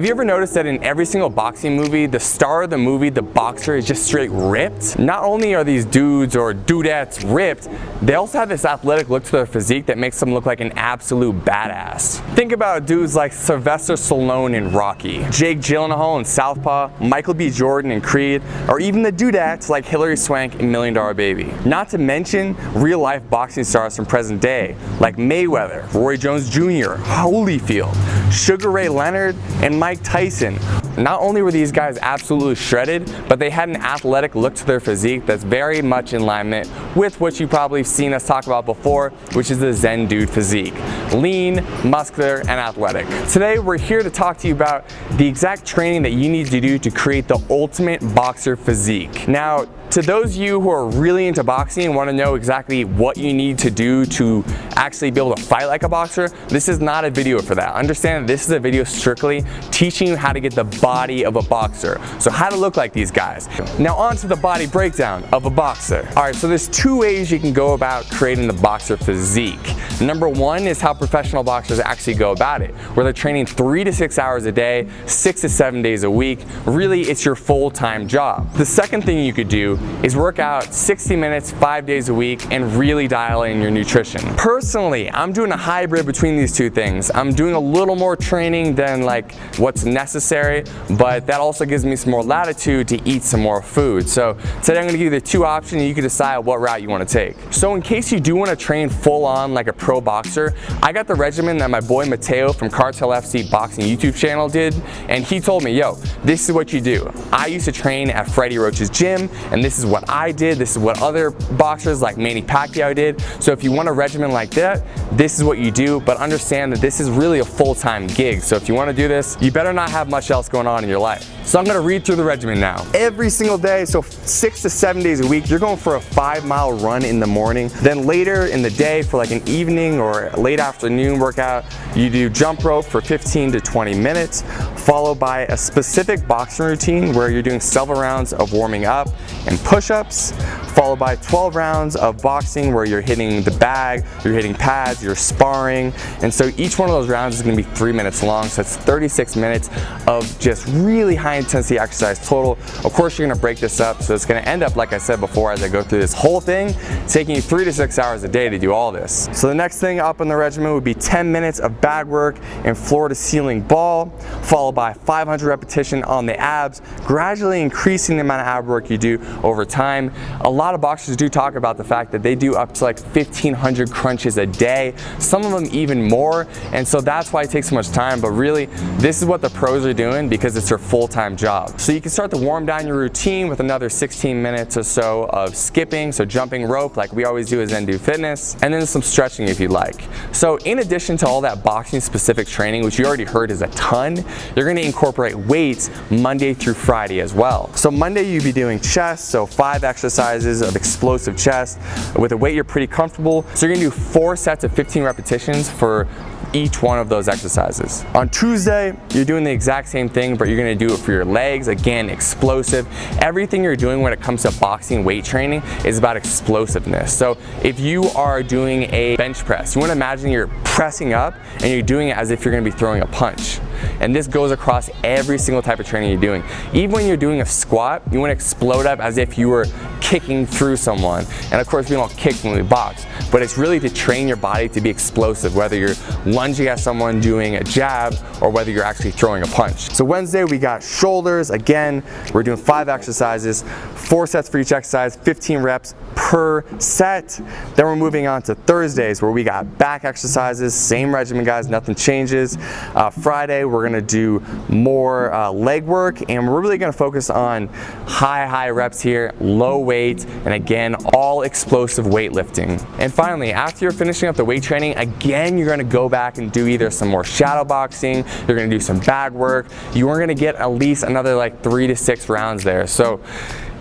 Have you ever noticed that in every single boxing movie, the star of the movie, the boxer, is just straight ripped? Not only are these dudes or dudettes ripped, they also have this athletic look to their physique that makes them look like an absolute badass. Think about dudes like Sylvester Stallone in Rocky, Jake Gyllenhaal in Southpaw, Michael B. Jordan in Creed, or even the dudettes like Hilary Swank in $1 Million Baby. Not to mention real-life boxing stars from present day, like Mayweather, Roy Jones Jr., Holyfield, Sugar Ray Leonard, and Mike Tyson. Not only were these guys absolutely shredded, but they had an athletic look to their physique that's very much in alignment with what you've probably seen us talk about before, which is the Zen dude physique. Lean, muscular, and athletic. Today we're here to talk to you about the exact training that you need to do to create the ultimate boxer physique. Now, to those of you who are really into boxing and want to know exactly what you need to do to actually be able to fight like a boxer, this is not a video for that. Understand that this is a video strictly teaching you how to get the body of a boxer. So how to look like these guys. Now on to the body breakdown of a boxer. Alright, so there's two ways you can go about creating the boxer physique. Number one is how professional boxers actually go about it, where they're training 3 to 6 hours a day, 6 to 7 days a week. Really, it's your full-time job. The second thing you could do is work out 60 minutes, 5 days a week, and really dial in your nutrition. Personally, I'm doing a hybrid between these two things. I'm doing a little more training than like what's necessary, but that also gives me some more latitude to eat some more food. So today I'm gonna give you the two options and you can decide what route you wanna take. So in case you do wanna train full on like a pro boxer, I got the regimen that my boy Mateo from Cartel FC Boxing YouTube channel did, and he told me, yo, this is what you do. I used to train at Freddie Roach's gym, and this is what I did, this is what other boxers like Manny Pacquiao did. So if you want a regimen like that, this is what you do, but understand that this is really a full-time gig. So if you want to do this, you better not have much else going on in your life. So I'm gonna read through the regimen now. Every single day, so 6 to 7 days a week, you're going for a 5-mile run in the morning. Then later in the day for like an evening or late afternoon workout, you do jump rope for 15 to 20 minutes, followed by a specific boxing routine where you're doing several rounds of warming up and push-ups, followed by 12 rounds of boxing where you're hitting the bag, you're hitting pads, you're sparring. And so each one of those rounds is gonna be 3 minutes long, so it's 36 minutes of just really high intensity exercise total. Of course, you're gonna break this up, so it's gonna end up, like I said before, as I go through this whole thing, taking you 3 to 6 hours a day to do all this. So the next thing up in the regimen would be 10 minutes of bag work and floor to ceiling ball, followed by 500 repetition on the abs, gradually increasing the amount of ab work you do over time. A lot of boxers do talk about the fact that they do up to like 1,500 crunches a day, some of them even more, and so that's why it takes so much time. But really, this is what the pros are doing because it's their full-time job. So you can start to warm down your routine with another 16 minutes or so of skipping, so jumping rope like we always do as Zen Dude Fitness, and then some stretching if you like. So in addition to all that boxing specific training, which you already heard is a ton, you're going to incorporate weights Monday through Friday as well. So Monday you'll be doing chest, so 5 exercises of explosive chest with a weight you're pretty comfortable. So you're going to do 4 sets of 15 repetitions for each one of those exercises. On Tuesday, you're doing the exact same thing, but you're gonna do it for your legs. Again, explosive. Everything you're doing when it comes to boxing weight training is about explosiveness. So if you are doing a bench press, you wanna imagine you're pressing up and you're doing it as if you're gonna be throwing a punch. And this goes across every single type of training you're doing. Even when you're doing a squat, you wanna explode up as if you were kicking through someone. And of course, we don't kick when we box, but it's really to train your body to be explosive, whether you're lunging at someone doing a jab or whether you're actually throwing a punch. So Wednesday we got shoulders. Again, we're doing 5 exercises, 4 sets for each exercise, 15 reps per set. Then we're moving on to Thursdays where we got back exercises, same regimen guys, nothing changes. Friday we're gonna do more leg work, and we're really gonna focus on high reps here, low weight, and again, all explosive weightlifting. And finally, after you're finishing up the weight training, again, you're gonna go back and do either some more shadow boxing, you're gonna do some bag work, you are gonna get at least another like 3 to 6 rounds there. So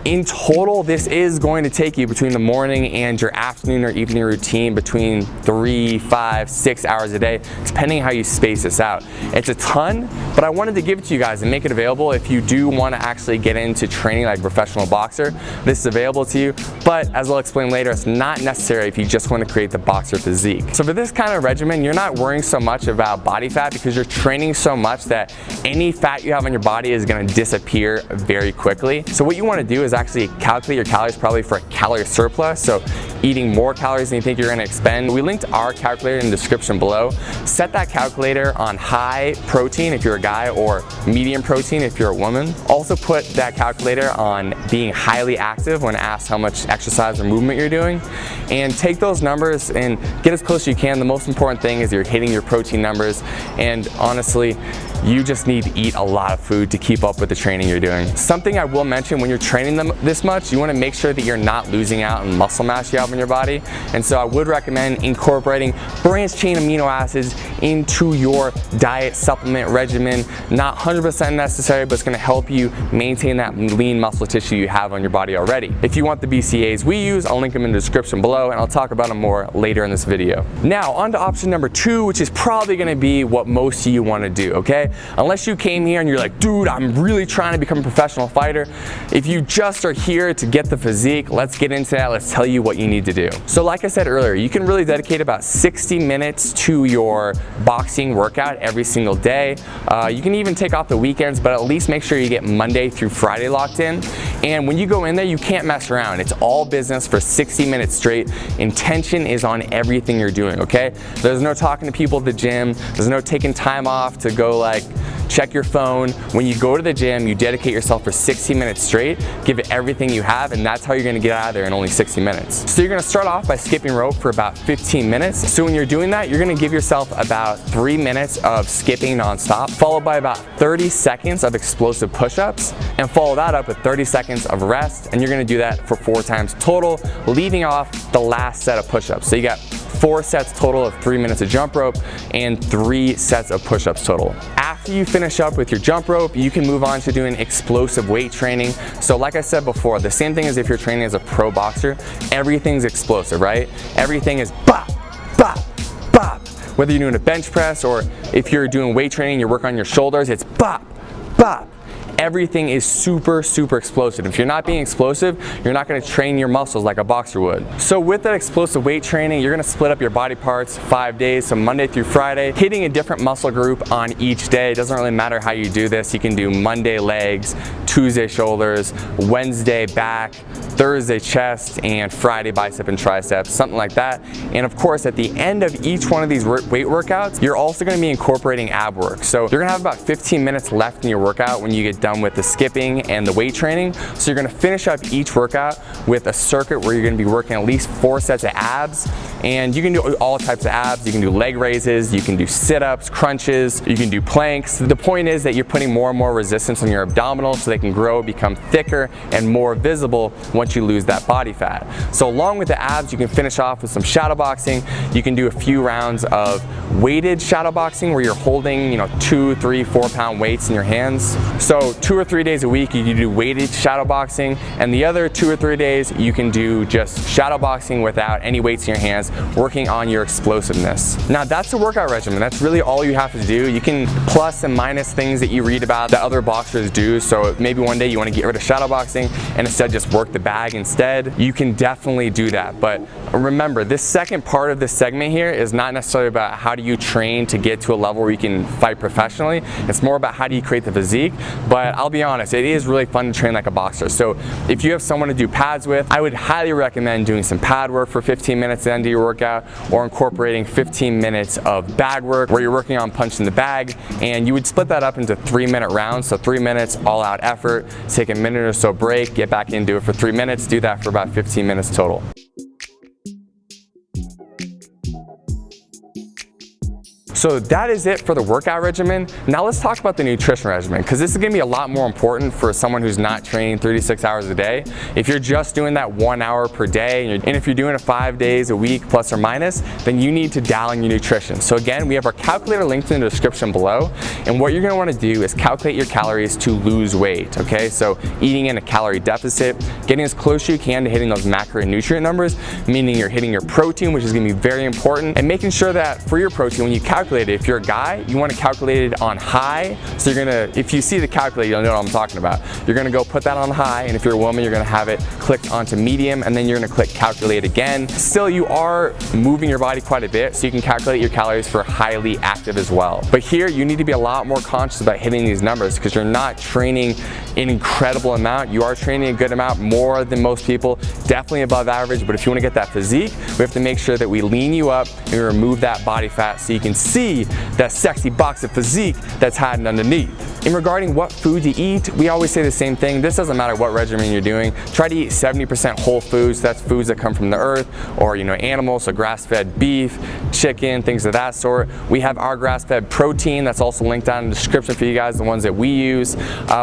In total, this is going to take you between the morning and your afternoon or evening routine between 3, 5, 6 hours a day, depending how you space this out. It's a ton, but I wanted to give it to you guys and make it available if you do want to actually get into training like a professional boxer. This is available to you, but as I'll explain later, it's not necessary if you just want to create the boxer physique. So for this kind of regimen, you're not worrying so much about body fat because you're training so much that any fat you have on your body is going to disappear very quickly. So what you want to do is actually calculate your calories probably for a calorie surplus, so eating more calories than you think you're going to expend. We linked our calculator in the description below. Set that calculator on high protein if you're a guy or medium protein if you're a woman. Also put that calculator on being highly active when asked how much exercise or movement you're doing, and take those numbers and get as close as you can. The most important thing is you're hitting your protein numbers, and honestly, you just need to eat a lot of food to keep up with the training you're doing. Something I will mention, when you're training them this much, you want to make sure that you're not losing out on muscle mass you have in your body. And so I would recommend incorporating branched chain amino acids into your diet supplement regimen. Not 100% necessary, but it's going to help you maintain that lean muscle tissue you have on your body already. If you want the BCAAs we use, I'll link them in the description below, and I'll talk about them more later in this video. Now on to option number 2, which is probably going to be what most of you want to do, okay? Unless you came here and you're like, dude, I'm really trying to become a professional fighter. If you just are here to get the physique, let's get into that. Let's tell you what you need to do. So like I said earlier, you can really dedicate about 60 minutes to your boxing workout every single day. You can even take off the weekends, but at least make sure you get Monday through Friday locked in. And when you go in there, you can't mess around. It's all business for 60 minutes straight. Intention is on everything you're doing, okay? There's no talking to people at the gym. There's no taking time off to go like check your phone. When you go to the gym, you dedicate yourself for 60 minutes straight, give it everything you have, and that's how you're gonna get out of there in only 60 minutes. So you're gonna start off by skipping rope for about 15 minutes. So when you're doing that, you're gonna give yourself about 3 minutes of skipping nonstop, followed by about 30 seconds of explosive push-ups, and follow that up with 30 seconds of rest, and you're gonna do that for 4 times total, leaving off the last set of push-ups. So you got 4 sets total of 3 minutes of jump rope and 3 sets of push-ups total. After you finish up with your jump rope, you can move on to doing explosive weight training. So like I said before, the same thing as if you're training as a pro boxer, everything's explosive, right? Everything is bop, bop, bop. Whether you're doing a bench press or if you're doing weight training, you're working on your shoulders, it's bop, bop. Everything is super, super explosive. If you're not being explosive, you're not gonna train your muscles like a boxer would. So with that explosive weight training, you're gonna split up your body parts 5 days, so Monday through Friday, hitting a different muscle group on each day. It doesn't really matter how you do this. You can do Monday legs, Tuesday shoulders, Wednesday back, Thursday chest, and Friday bicep and triceps, something like that. And of course, at the end of each one of these weight workouts, you're also gonna be incorporating ab work. So you're gonna have about 15 minutes left in your workout when you get done with the skipping and the weight training. So you're gonna finish up each workout with a circuit where you're gonna be working at least 4 sets of abs. And you can do all types of abs. You can do leg raises, you can do sit-ups, crunches, you can do planks. The point is that you're putting more and more resistance on your abdominals so they can grow, become thicker, and more visible once you lose that body fat. So along with the abs, you can finish off with some shadow boxing. You can do a few rounds of weighted shadow boxing where you're holding, 2, 3, 4 pound weights in your hands. So 2 or 3 days a week, you can do weighted shadow boxing, and the other 2 or 3 days, you can do just shadow boxing without any weights in your hands, working on your explosiveness. Now that's a workout regimen. That's really all you have to do. You can plus and minus things that you read about that other boxers do. So maybe one day you want to get rid of shadow boxing and instead just work the bag instead. You can definitely do that. But remember, this second part of this segment here is not necessarily about how do you train to get to a level where you can fight professionally. It's more about how do you create the physique. But I'll be honest, it is really fun to train like a boxer. So if you have someone to do pads with, I would highly recommend doing some pad work for 15 minutes at the end of your workout, or incorporating 15 minutes of bag work where you're working on punching the bag, and you would split that up into 3-minute rounds. So 3 minutes all out effort, take a minute or so break, get back in, do it for 3 minutes, do that for about 15 minutes total. So that is it for the workout regimen. Now let's talk about the nutrition regimen, because this is gonna be a lot more important for someone who's not training 36 hours a day. If you're just doing that 1 hour per day, and if you're doing it 5 days a week plus or minus, then you need to dial in your nutrition. So again, we have our calculator linked in the description below, and what you're gonna wanna do is calculate your calories to lose weight, okay? So eating in a calorie deficit, getting as close as you can to hitting those macro and nutrient numbers, meaning you're hitting your protein, which is gonna be very important, and making sure that for your protein, when you calculate it, if you're a guy, you wanna calculate it on high. So you're gonna, if you see the calculator, you'll know what I'm talking about. You're gonna go put that on high, and if you're a woman, you're gonna have it clicked onto medium, and then you're gonna click calculate again. Still, you are moving your body quite a bit, so you can calculate your calories for highly active as well. But here, you need to be a lot more conscious about hitting these numbers, because you're not training an incredible amount. You are training a good amount, more than most people, definitely above average. But if you wanna get that physique, we have to make sure that we lean you up and we remove that body fat so you can see that sexy boxer physique that's hiding underneath. In regarding what food to eat, we always say the same thing. This doesn't matter what regimen you're doing. Try to eat 70% whole foods. That's foods that come from the earth, or animals, so grass-fed beef, chicken, things of that sort. We have our grass-fed protein that's also linked down in the description for you guys, the ones that we use.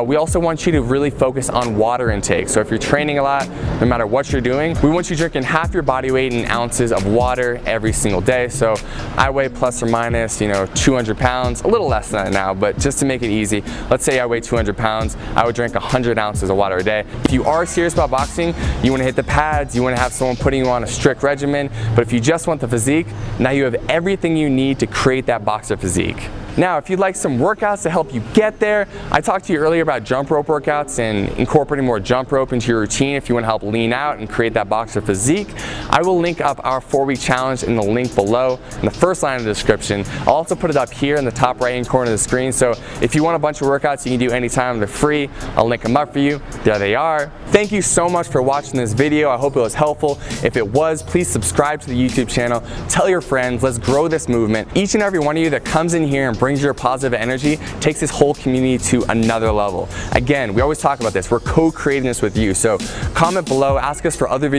We also want you to really focus on water intake. So if you're training a lot, no matter what you're doing, we want you drinking half your body weight in ounces of water every single day. So I weigh plus or minus, 200 pounds, a little less than that now, but just to make it easy, let's say I weigh 200 pounds, I would drink 100 ounces of water a day. If you are serious about boxing, you wanna hit the pads, you wanna have someone putting you on a strict regimen, but if you just want the physique, now you have everything you need to create that boxer physique. Now, if you'd like some workouts to help you get there, I talked to you earlier about jump rope workouts and incorporating more jump rope into your routine if you want to help lean out and create that boxer physique. I will link up our 4-week challenge in the link below in the first line of the description. I'll also put it up here in the top right hand corner of the screen, so if you want a bunch of workouts you can do anytime, they're free. I'll link them up for you. There they are. Thank you so much for watching this video. I hope it was helpful. If it was, please subscribe to the YouTube channel. Tell your friends. Let's grow this movement. Each and every one of you that comes in here and brings your positive energy takes this whole community to another level. Again, we always talk about this. We're co-creating this with you. So comment below, ask us for other videos.